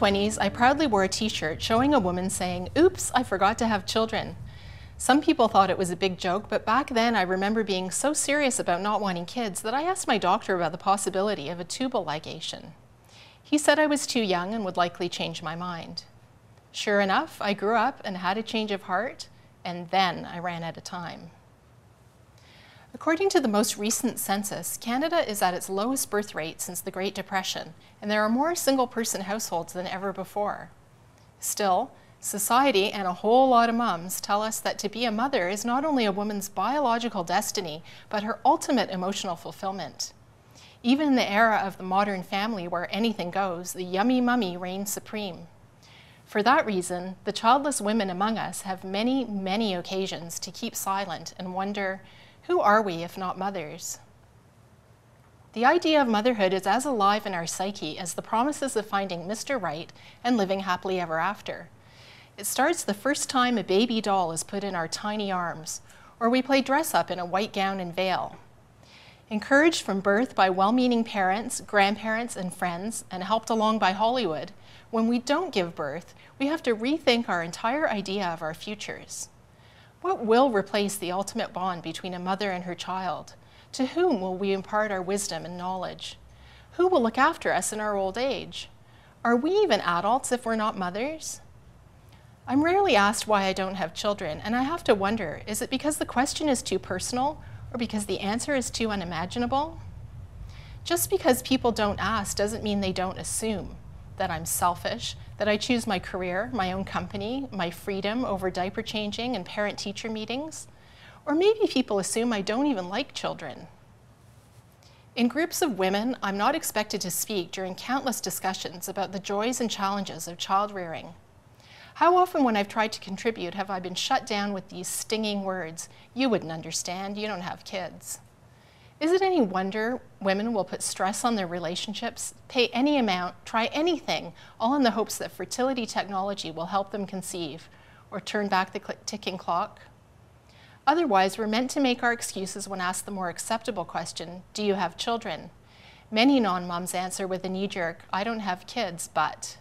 20s, I proudly wore a t-shirt showing a woman saying, "Oops, I forgot to have children." Some people thought it was a big joke, but back then I remember being so serious about not wanting kids that I asked my doctor about the possibility of a tubal ligation. He said I was too young and would likely change my mind. Sure enough, I grew up and had a change of heart, and then I ran out of time. According to the most recent census, Canada is at its lowest birth rate since the Great Depression, and there are more single-person households than ever before. Still, society and a whole lot of mums tell us that to be a mother is not only a woman's biological destiny, but her ultimate emotional fulfillment. Even in the era of the modern family where anything goes, the yummy mummy reigns supreme. For that reason, the childless women among us have many, many occasions to keep silent and wonder, who are we if not mothers? The idea of motherhood is as alive in our psyche as the promises of finding Mr. Right and living happily ever after. It starts the first time a baby doll is put in our tiny arms, or we play dress up in a white gown and veil. Encouraged from birth by well-meaning parents, grandparents, and friends, and helped along by Hollywood, when we don't give birth, we have to rethink our entire idea of our futures. What will replace the ultimate bond between a mother and her child? To whom will we impart our wisdom and knowledge? Who will look after us in our old age? Are we even adults if we're not mothers? I'm rarely asked why I don't have children, and I have to wonder, is it because the question is too personal, or because the answer is too unimaginable? Just because people don't ask doesn't mean they don't assume that I'm selfish, that I choose my career, my own company, my freedom over diaper changing and parent-teacher meetings. Or maybe people assume I don't even like children. In groups of women, I'm not expected to speak during countless discussions about the joys and challenges of child rearing. How often when I've tried to contribute have I been shut down with these stinging words, "You wouldn't understand, you don't have kids." Is it any wonder women will put stress on their relationships, pay any amount, try anything, all in the hopes that fertility technology will help them conceive or turn back the ticking clock? Otherwise, we're meant to make our excuses when asked the more acceptable question, do you have children? Many non-moms answer with a knee-jerk, I don't have kids, but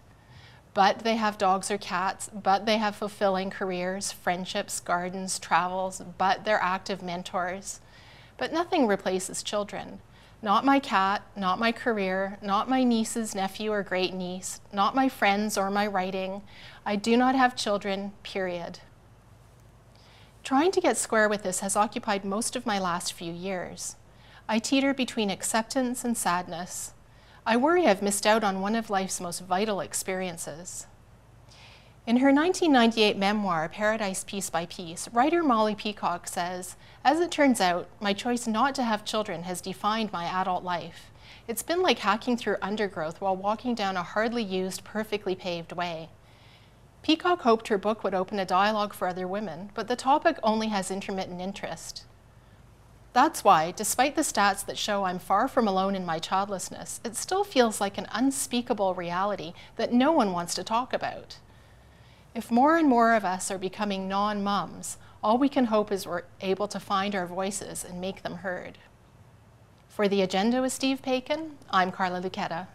they have dogs or cats, but they have fulfilling careers, friendships, gardens, travels, but they're active mentors. But nothing replaces children. Not my cat, not my career, not my niece's nephew or great niece, not my friends or my writing. I do not have children, period. Trying to get square with this has occupied most of my last few years. I teeter between acceptance and sadness. I worry I've missed out on one of life's most vital experiences. In her 1998 memoir, Paradise Piece by Piece, writer Molly Peacock says, "As it turns out, my choice not to have children has defined my adult life. It's been like hacking through undergrowth while walking down a hardly used, perfectly paved way." Peacock hoped her book would open a dialogue for other women, but the topic only has intermittent interest. That's why, despite the stats that show I'm far from alone in my childlessness, it still feels like an unspeakable reality that no one wants to talk about. If more and more of us are becoming non-moms, all we can hope is we're able to find our voices and make them heard. For The Agenda with Steve Paikin, I'm Carla Lucchetta.